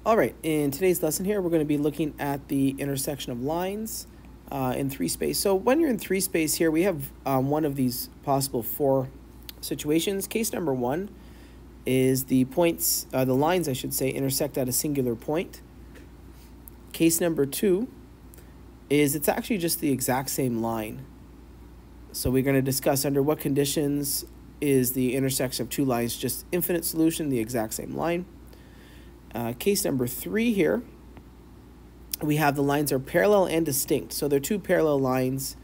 All right, in today's lesson here, we're going to be looking at the intersection of lines in 3-space. So when you're in 3-space here, we have one of these possible four situations. Case number one is the lines, I should say, intersect at a singular point. Case number two is it's actually just the exact same line. So we're going to discuss under what conditions is the intersection of two lines just infinite solution, the exact same line. Case number three here, we have the lines are parallel and distinct. So they're two parallel lines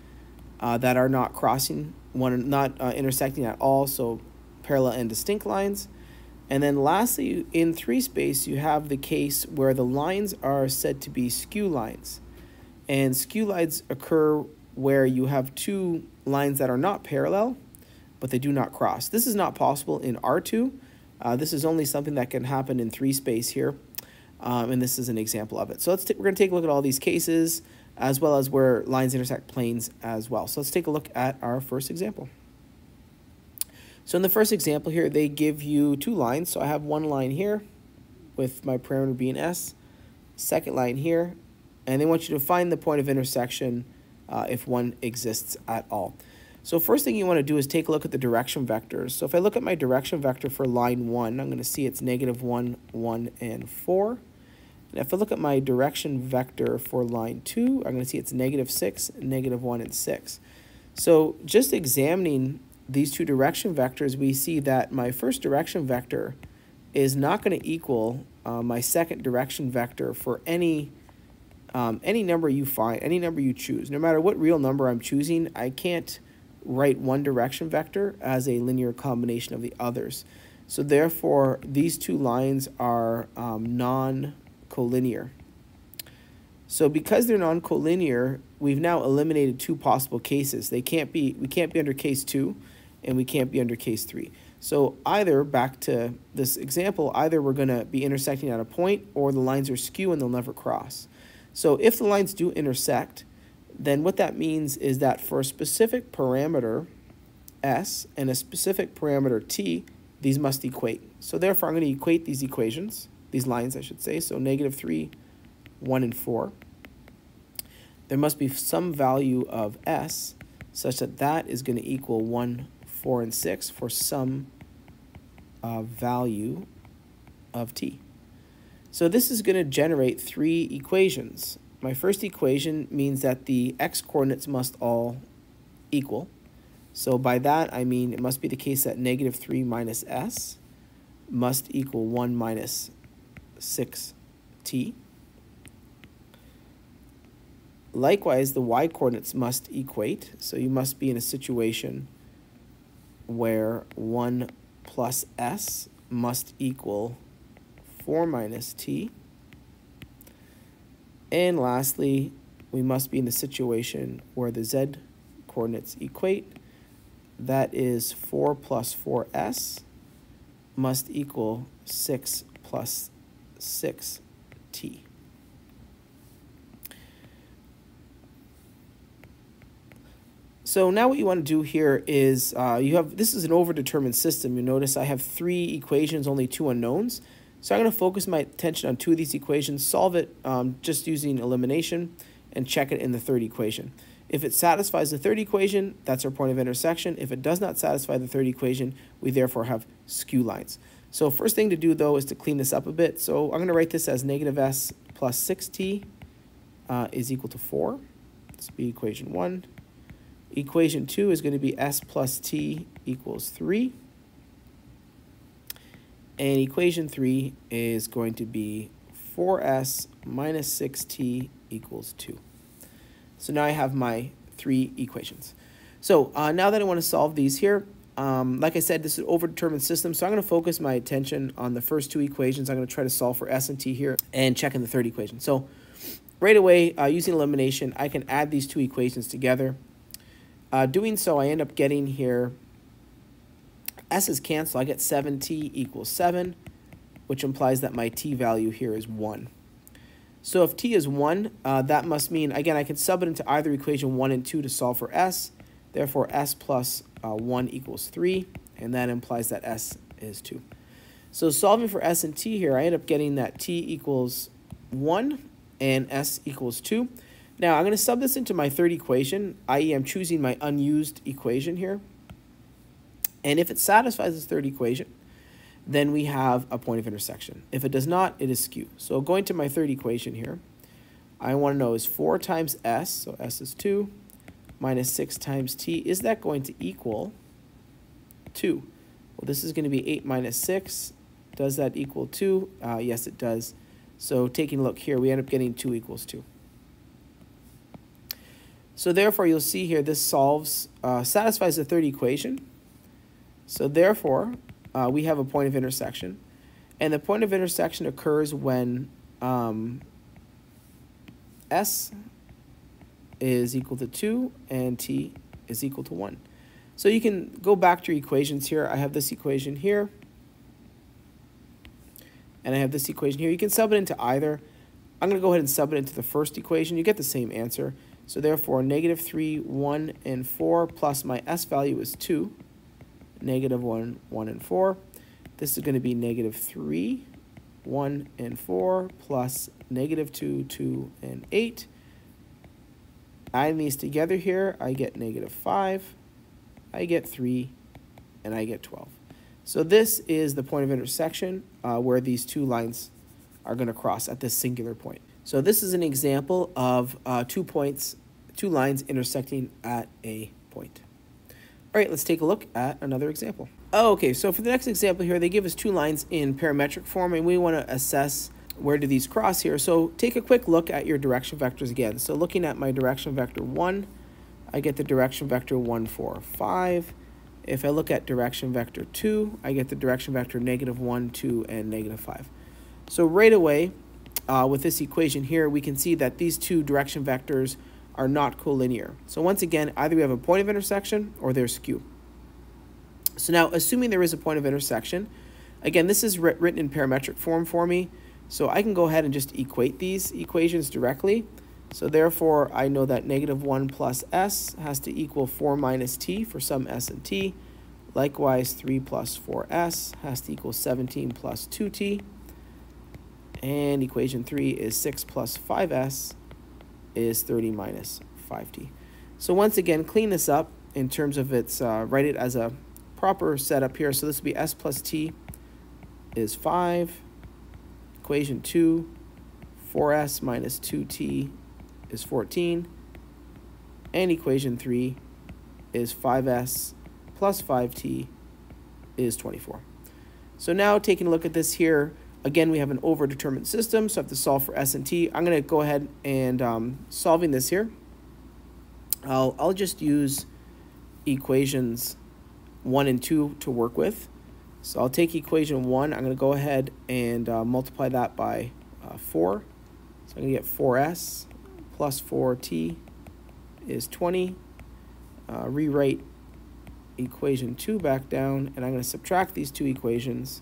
that are not crossing, not intersecting at all, so parallel and distinct lines. And then lastly, in 3-space, you have the case where the lines are said to be skew lines. And skew lines occur where you have two lines that are not parallel, but they do not cross. This is not possible in R2. This is only something that can happen in 3-space here, and this is an example of it. So we're going to take a look at all these cases, as well as where lines intersect planes as well. So let's take a look at our first example. So in the first example here, they give you two lines. So I have one line here with my parameter being s, second line here, and they want you to find the point of intersection if one exists at all. So first thing you want to do is take a look at the direction vectors. So if I look at my direction vector for line 1, I'm going to see it's -1, 1, and 4. And if I look at my direction vector for line 2, I'm going to see it's -6, -1, and 6. So just examining these two direction vectors, we see that my first direction vector is not going to equal my second direction vector for any number you find, any number you choose. No matter what real number I'm choosing, I can't write one direction vector as a linear combination of the others. So therefore, these two lines are non-collinear. So because they're non-collinear, we've now eliminated two possible cases. We can't be under case 2, and we can't be under case 3. So either, back to this example, either we're going to be intersecting at a point, or the lines are skew and they'll never cross. So if the lines do intersect, then what that means is that for a specific parameter s and a specific parameter t, these must equate. So therefore, I'm going to equate these equations, these lines I should say, so -3, 1, and 4. There must be some value of s such that that is going to equal 1, 4, and 6 for some value of t. So this is going to generate three equations. My first equation means that the x-coordinates must all equal. So by that, I mean it must be the case that -3 minus s must equal 1 minus 6t. Likewise, the y-coordinates must equate. So you must be in a situation where 1 plus s must equal 4 minus t. And lastly, we must be in the situation where the z-coordinates equate. That is 4 plus 4s must equal 6 plus 6t. So now what you want to do here is this is an overdetermined system. You notice I have three equations, only two unknowns. So I'm going to focus my attention on two of these equations, solve it just using elimination, and check it in the third equation. If it satisfies the third equation, that's our point of intersection. If it does not satisfy the third equation, we therefore have skew lines. So first thing to do, though, is to clean this up a bit. So I'm going to write this as -s plus 6t is equal to 4. This will be equation 1. Equation 2 is going to be s plus t equals 3. And equation 3 is going to be 4s minus 6t equals 2. So now I have my three equations. So now that I want to solve these here, like I said, this is an overdetermined system, so I'm going to focus my attention on the first two equations. I'm going to try to solve for s and t here and check in the third equation. So right away, using elimination, I can add these two equations together. Doing so, I end up getting here s is canceled. I get 7t equals 7, which implies that my t value here is 1. So if t is 1, that must mean, again, I can sub it into either equation 1 and 2 to solve for s. Therefore, s plus 1 equals 3, and that implies that s is 2. So solving for s and t here, I end up getting that t equals 1 and s equals 2. Now, I'm going to sub this into my third equation, i.e. I'm choosing my unused equation here. And if it satisfies this third equation, then we have a point of intersection. If it does not, it is skew. So going to my third equation here, I want to know is 4 times s, so s is 2, minus 6 times t, is that going to equal 2? Well, this is going to be 8 minus 6. Does that equal 2? Yes, it does. So taking a look here, we end up getting 2 equals 2. So therefore, you'll see here this satisfies the third equation. So therefore, we have a point of intersection. And the point of intersection occurs when s is equal to 2 and t is equal to 1. So you can go back to your equations here. I have this equation here. And I have this equation here. You can sub it into either. I'm going to go ahead and sub it into the first equation. You get the same answer. So therefore, negative 3, 1, and 4 plus my s value is 2. Negative 1, 1, and 4. This is going to be negative 3, 1, and 4 plus negative 2, 2, and 8. Adding these together here, I get negative 5, I get 3, and I get 12. So this is the point of intersection where these two lines are going to cross at this singular point. So this is an example of 2 lines intersecting at a point. All right, let's take a look at another example. Okay, so for the next example here, they give us 2 lines in parametric form, and we want to assess where do these cross here. So take a quick look at your direction vectors again. So looking at my direction vector 1, I get the direction vector 1, 4, 5. If I look at direction vector 2, I get the direction vector negative 1, 2, and negative 5. So right away, with this equation here, we can see that these 2 direction vectors are not collinear. So once again, either we have a point of intersection or they're skew. So now, assuming there is a point of intersection, again, this is written in parametric form for me, so I can go ahead and just equate these equations directly. So therefore, I know that negative 1 plus s has to equal 4 minus t for some s and t. Likewise, 3 plus 4s has to equal 17 plus 2t. And equation 3 is 6 plus 5s is 30 minus 5t. So once again, clean this up in terms of its, write it as a proper setup here. So this will be s plus t is 5. Equation 2, 4s minus 2t is 14. And equation 3 is 5s plus 5t is 24. So now taking a look at this here, again, we have an overdetermined system, so I have to solve for s and t. I'm going to go ahead and solving this here. I'll just use equations 1 and 2 to work with. So I'll take equation 1. I'm going to go ahead and multiply that by 4. So I'm going to get 4s plus 4t is 20. Rewrite equation 2 back down, and I'm going to subtract these 2 equations,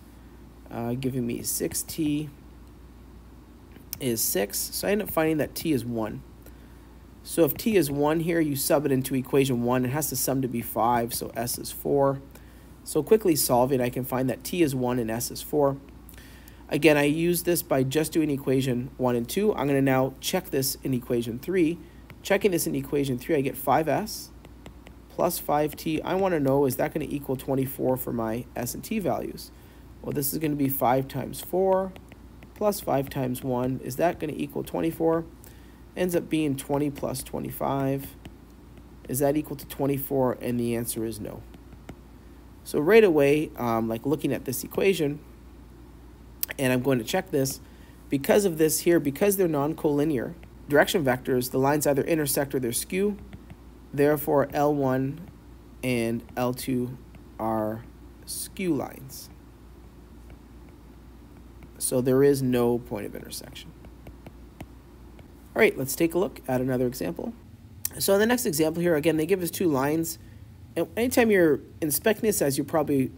giving me 6t is 6. So I end up finding that t is 1. So if t is 1 here, you sub it into equation 1. It has to sum to be 5, so s is 4. So quickly solving, I can find that t is 1 and s is 4. Again, I use this by just doing equation 1 and 2. I'm going to now check this in equation 3. Checking this in equation 3, I get 5s plus 5t. I want to know, is that going to equal 24 for my s and t values? Well, this is going to be 5 times 4 plus 5 times 1. Is that going to equal 24? Ends up being 20 plus 25. Is that equal to 24? And the answer is no. So right away, like looking at this equation, and I'm going to check this, because of this here, because they're non-collinear direction vectors, the lines either intersect or they're skew. Therefore, L1 and L2 are skew lines. So there is no point of intersection. All right, let's take a look at another example. So in the next example here, again, they give us 2 lines. And anytime you're inspecting this, as you're probably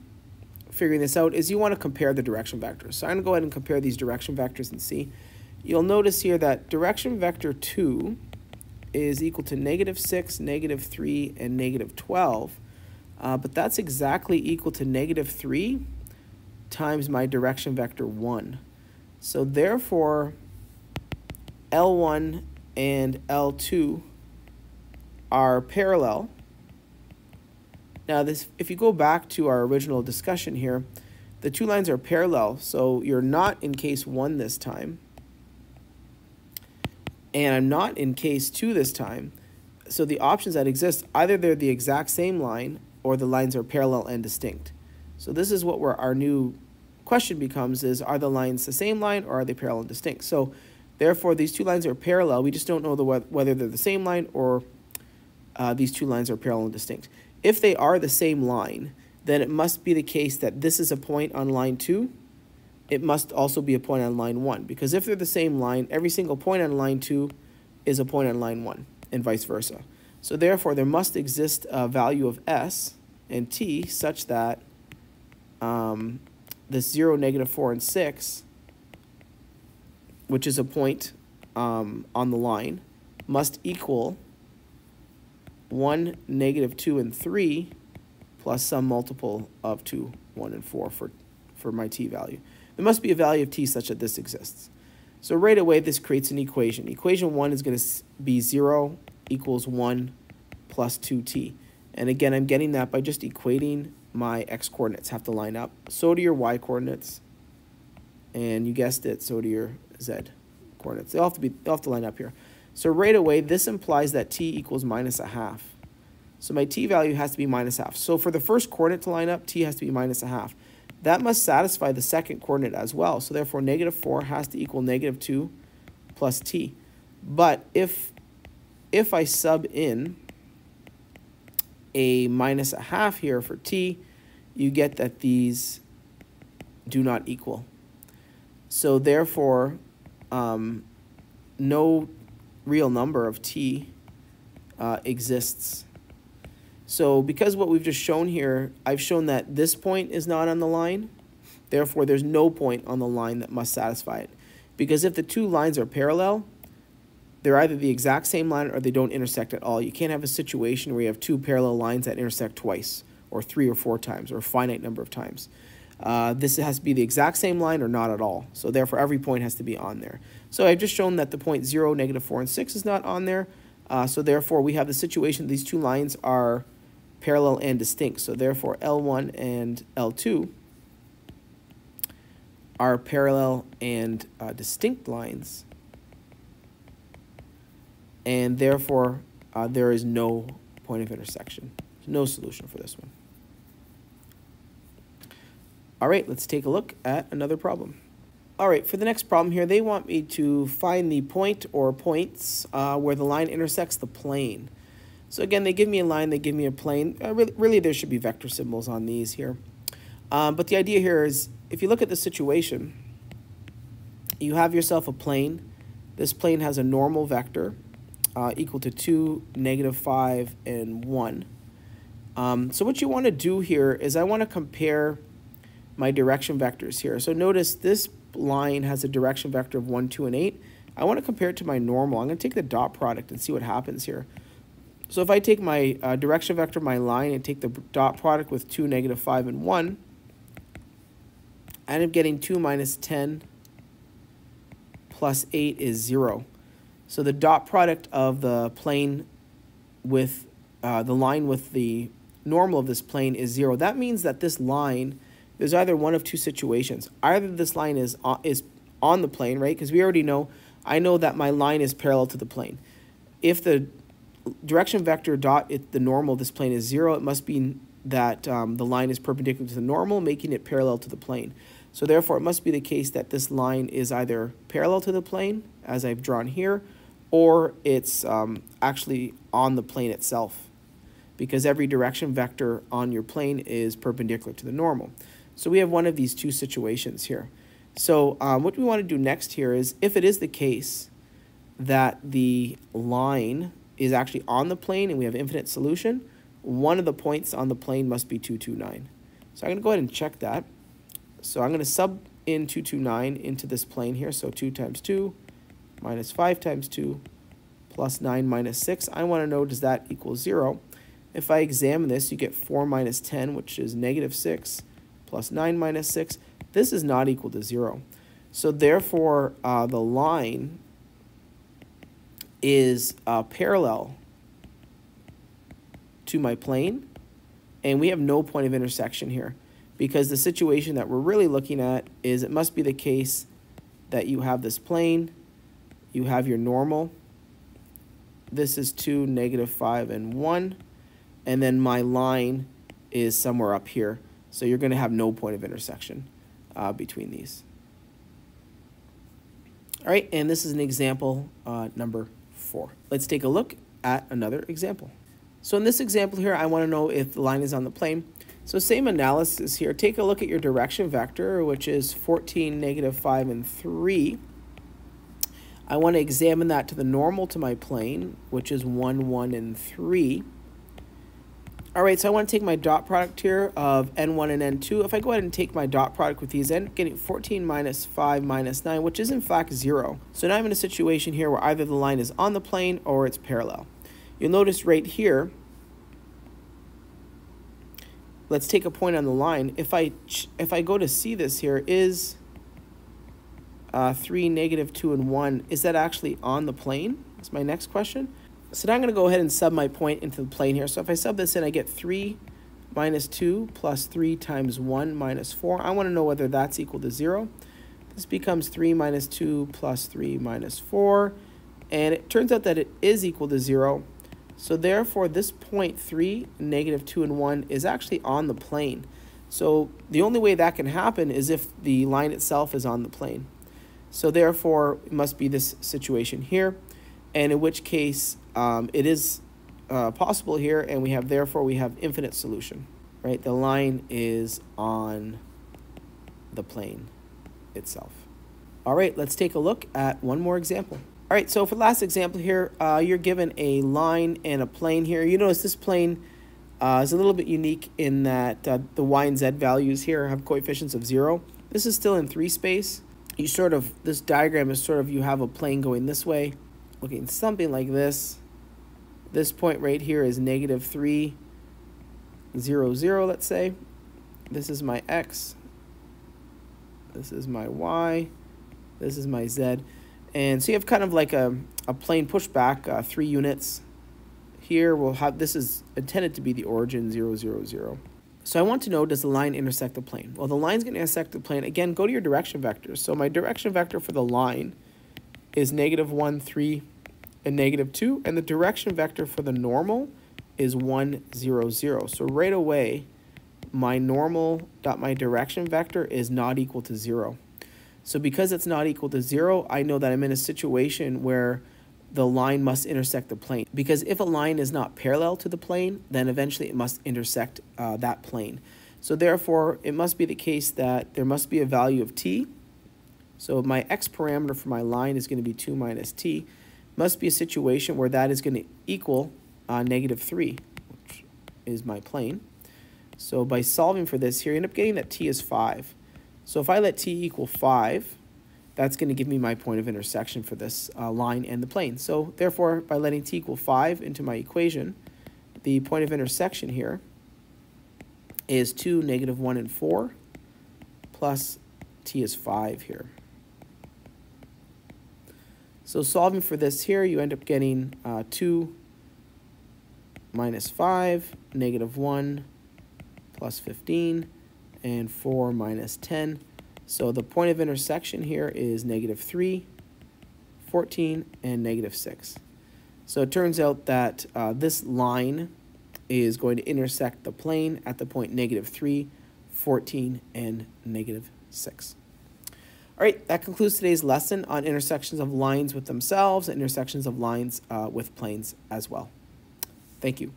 figuring this out, is you want to compare the direction vectors. So I'm going to go ahead and compare these direction vectors and see. You'll notice here that direction vector 2 is equal to negative 6, negative 3, and negative 12. But that's exactly equal to negative 3 times my direction vector 1. So therefore, L1 and L2 are parallel. Now this, if you go back to our original discussion here, the two lines are parallel, so you're not in case 1 this time, and I'm not in case 2 this time. So the options that exist, either they're the exact same line or the lines are parallel and distinct. So this is what our new question becomes, is are the lines the same line or are they parallel and distinct? So therefore these two lines are parallel. We just don't know whether they're the same line or these two lines are parallel and distinct. If they are the same line, then it must be the case that this is a point on line 2. It must also be a point on line 1, because if they're the same line, every single point on line 2 is a point on line 1, and vice versa. So therefore, there must exist a value of s and t such that this 0, -4, and 6, which is a point on the line, must equal 1, -2, and 3 plus some multiple of 2, 1, and 4 for my t value. There must be a value of t such that this exists. So right away, this creates an equation. Equation 1 is going to be 0 equals 1 plus 2t. And again, I'm getting that by just equating my x-coordinates have to line up. So do your y-coordinates. And you guessed it, so do your z-coordinates. They'll have to line up here. So right away, this implies that t equals -1/2. So my t value has to be -1/2. So for the first coordinate to line up, t has to be -1/2. That must satisfy the second coordinate as well. So therefore, -4 has to equal -2 plus t. But if I sub in a -1/2 here for t, you get that these do not equal. So therefore, no real number of t exists. So because what we've just shown here, I've shown that this point is not on the line. Therefore, there's no point on the line that must satisfy it. Because if the two lines are parallel, they're either the exact same line or they don't intersect at all. You can't have a situation where you have two parallel lines that intersect twice or 3 or 4 times or a finite number of times. This has to be the exact same line or not at all. So therefore, every point has to be on there. So I've just shown that the point 0, -4, and 6 is not on there. So therefore, we have the situation these two lines are parallel and distinct. So therefore, L1 and L2 are parallel and distinct lines. And therefore, there is no point of intersection. There's no solution for this one. All right, let's take a look at another problem. All right, for the next problem here, they want me to find the point or points where the line intersects the plane. So again, they give me a line, they give me a plane. Really, there should be vector symbols on these here. But the idea here is, if you look at the situation, you have yourself a plane. This plane has a normal vector equal to 2, -5, and 1. So what you want to do here is I want to compare my direction vectors here. So notice this line has a direction vector of 1, 2, and 8. I want to compare it to my normal. I'm going to take the dot product and see what happens here. So if I take my direction vector, my line, and take the dot product with 2, -5, and 1, I end up getting 2 minus 10 plus 8 is 0. So the dot product of the plane with the line with the normal of this plane is 0. That means that this line, there's either one of two situations. Either this line is on the plane, right? Because we already know, I know that my line is parallel to the plane. If the direction vector dot, the normal of this plane is 0, it must be that the line is perpendicular to the normal, making it parallel to the plane. So therefore, it must be the case that this line is either parallel to the plane, as I've drawn here, or it's actually on the plane itself, because every direction vector on your plane is perpendicular to the normal. So we have one of these two situations here. So what we want to do next here is, if it is the case that the line is actually on the plane and we have infinite solution, one of the points on the plane must be 2, 2, 9. So I'm going to go ahead and check that. So I'm going to sub in 2, 2, 9 into this plane here. So 2 times 2 minus 5 times 2 plus 9 minus 6. I want to know, does that equal 0? If I examine this, you get 4 minus 10, which is -6, plus 9 minus 6. this is not equal to 0. So therefore, the line is parallel to my plane, and we have no point of intersection here, because the situation that we're really looking at is it must be the case that you have this plane, you have your normal, this is 2, -5, and 1, and then my line is somewhere up here. So you're going to have no point of intersection between these. All right, and this is an example number 4. Let's take a look at another example. So in this example here, I want to know if the line is on the plane. So same analysis here. Take a look at your direction vector, which is 14, -5, and 3. I want to examine that to the normal to my plane, which is 1, 1, and 3. All right, so I want to take my dot product here of n1 and n2. If I go ahead and take my dot product with these, I'm getting 14 minus 5 minus 9, which is in fact 0. So now I'm in a situation here where either the line is on the plane or it's parallel. You'll notice right here, let's take a point on the line. If I go to see this here, is 3, -2, and 1, is that actually on the plane? That's my next question. So now I'm going to go ahead and sub my point into the plane here. So if I sub this in, I get 3 minus 2 plus 3 times 1 minus 4. I want to know whether that's equal to 0. This becomes 3 minus 2 plus 3 minus 4. And it turns out that it is equal to 0. So therefore, this point 3, -2, and 1 is actually on the plane. So the only way that can happen is if the line itself is on the plane. So therefore, it must be this situation here, and in which case it is possible here, and we have infinite solution, right? The line is on the plane itself. All right, let's take a look at one more example. All right, so for the last example here, you're given a line and a plane here. You notice this plane is a little bit unique in that the y and z values here have coefficients of 0. This is still in 3 space. This diagram is you have a plane going this way, looking something like this. This point right here is -3, 0, 0, let's say. This is my x. This is my y. This is my z. And so you have kind of like a plane pushback, 3 units. Here we'll have, this is intended to be the origin, 0, 0, 0. So I want to know, does the line intersect the plane? Well, the line's going to intersect the plane. Again, go to your direction vectors. So my direction vector for the line is -1, 3, and -2. And the direction vector for the normal is 1, 0, 0. So right away, my normal dot my direction vector is not equal to 0. So because it's not equal to 0, I know that I'm in a situation where the line must intersect the plane. Because if a line is not parallel to the plane, then eventually it must intersect that plane. So therefore, it must be the case that there must be a value of t. So my x parameter for my line is going to be 2 minus t. Must be a situation where that is going to equal -3, which is my plane. So by solving for this here, you end up getting that t is 5. So if I let t equal 5, that's going to give me my point of intersection for this line and the plane. So therefore, by letting t equal 5 into my equation, the point of intersection here is 2, -1, and 4, plus t is 5 here. So solving for this here, you end up getting 2 minus 5, -1, plus 15, and 4 minus 10. So the point of intersection here is -3, 14, and -6. So it turns out that this line is going to intersect the plane at the point -3, 14, and -6. All right, that concludes today's lesson on intersections of lines with themselves and intersections of lines with planes as well. Thank you.